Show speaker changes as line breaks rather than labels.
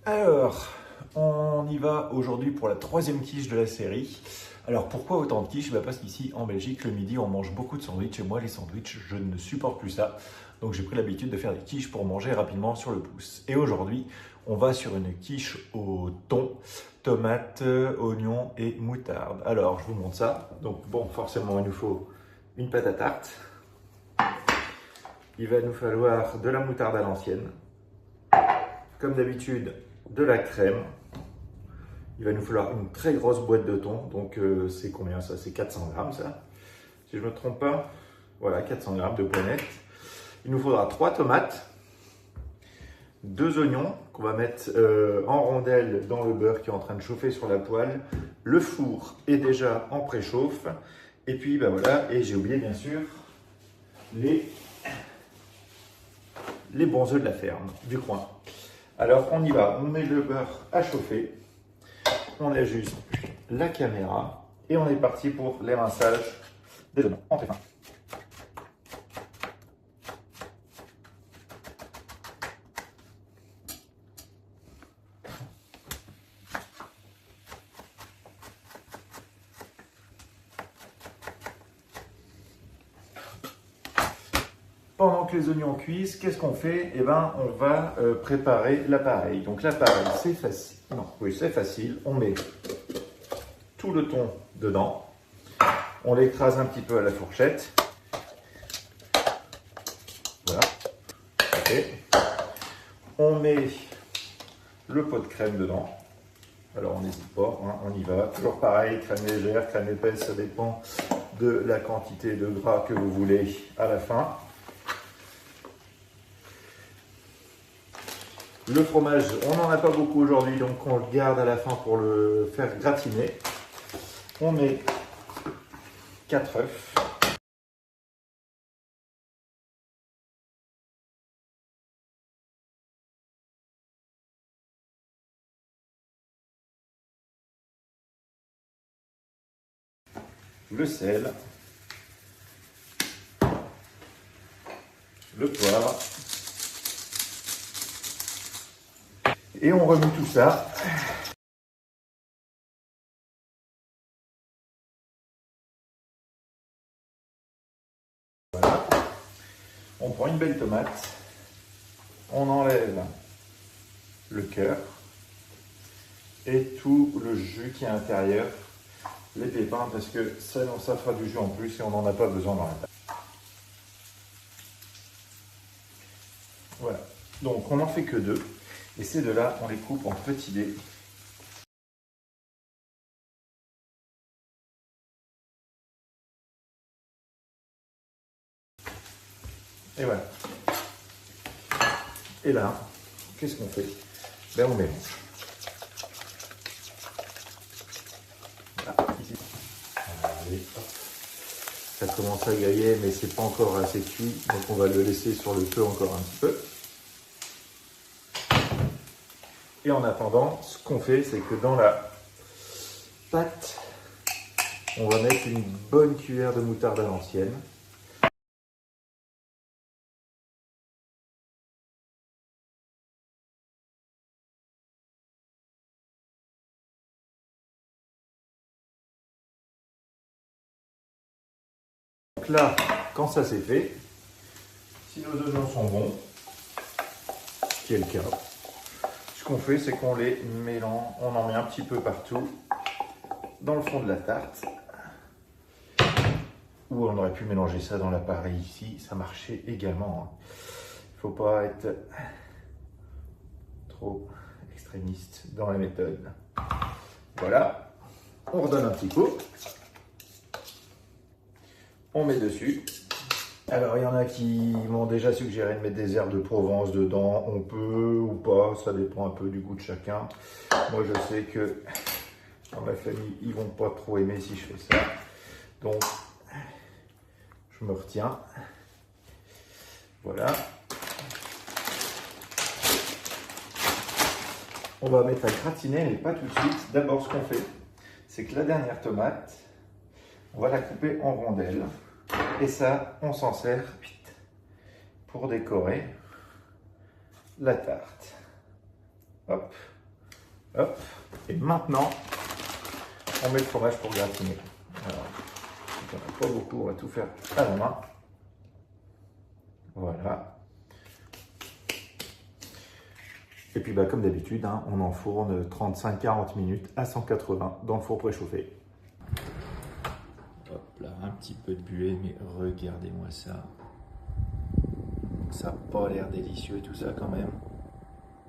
Alors, on y va aujourd'hui pour la troisième quiche de la série. Alors pourquoi autant de quiches? Parce qu'ici en Belgique, le midi, on mange beaucoup de sandwichs et moi les sandwichs, je ne supporte plus ça. Donc j'ai pris l'habitude de faire des quiches pour manger rapidement sur le pouce. Et aujourd'hui, on va sur une quiche au thon, tomates, oignons et moutarde. Alors je vous montre ça. Donc bon, forcément il nous faut une pâte à tarte. Il va nous falloir de la moutarde à l'ancienne. Comme d'habitude, de la crème. Il va nous falloir une très grosse boîte de thon. Donc c'est combien ça? C'est 400 grammes ça. Si je ne me trompe pas. Voilà, 400 grammes de poinettes. Il nous faudra 3 tomates, 2 oignons qu'on va mettre en rondelles dans le beurre qui est en train de chauffer sur la poêle. Le four est déjà en préchauffe. Et puis ben voilà, et j'ai oublié bien sûr les bons œufs de la ferme, du coin. Alors on y va, on met le beurre à chauffer, on ajuste la caméra et on est parti pour l'érinçage des oignons. En très fin. Pendant que les oignons cuisent, qu'est-ce qu'on fait? Eh ben, on va préparer l'appareil. Donc l'appareil, c'est facile. Non, oui, c'est facile. On met tout le thon dedans. On l'écrase un petit peu à la fourchette. Voilà. Ok. On met le pot de crème dedans. Alors on n'hésite pas, hein, on y va. Toujours pareil, crème légère, crème épaisse, ça dépend de la quantité de gras que vous voulez à la fin. Le fromage, on n'en a pas beaucoup aujourd'hui, donc on le garde à la fin pour le faire gratiner. On met 4 œufs. Le sel. Le poivre. Et on remet tout ça. Voilà. On prend une belle tomate. On enlève le cœur et tout le jus qui est à l'intérieur, les pépins, parce que ça fera du jus en plus et on n'en a pas besoin dans la tarte. Voilà. Donc on n'en fait que 2. Et ces deux-là, on les coupe en petits dés. Et voilà. Et là, qu'est-ce qu'on fait? Ben, on mélange. Voilà, ici. Allez, hop. Ça commence à gailler, mais c'est pas encore assez cuit. Donc on va le laisser sur le feu encore un petit peu. Et en attendant, ce qu'on fait, c'est que dans la pâte, on va mettre une bonne cuillère de moutarde à l'ancienne. Donc là, quand ça c'est fait, si nos oignons sont bons, ce qui est le cas, ce qu'on fait, c'est qu'on les mélange, on en met un petit peu partout dans le fond de la tarte. Ou on aurait pu mélanger ça dans l'appareil ici, ça marchait également. Il ne faut pas être trop extrémiste dans la méthode. Voilà, on redonne un petit coup. On met dessus. Alors, il y en a qui m'ont déjà suggéré de mettre des herbes de Provence dedans. On peut ou pas, ça dépend un peu du goût de chacun. Moi, je sais que dans ma famille, ils vont pas trop aimer si je fais ça. Donc, je me retiens. Voilà. On va mettre à gratiner, mais pas tout de suite. D'abord, ce qu'on fait, c'est que la dernière tomate, on va la couper en rondelles. Et ça, on s'en sert pour décorer la tarte. Hop. Hop. Et maintenant, on met le fromage pour gratiner. Alors, il n'y en a pas beaucoup, on va tout faire à la main. Voilà. Et puis comme d'habitude, hein, on enfourne 35-40 minutes à 180 dans le four préchauffé. Hop là, un petit peu de buée, mais regardez-moi ça. Ça n'a pas l'air délicieux et tout ça quand même.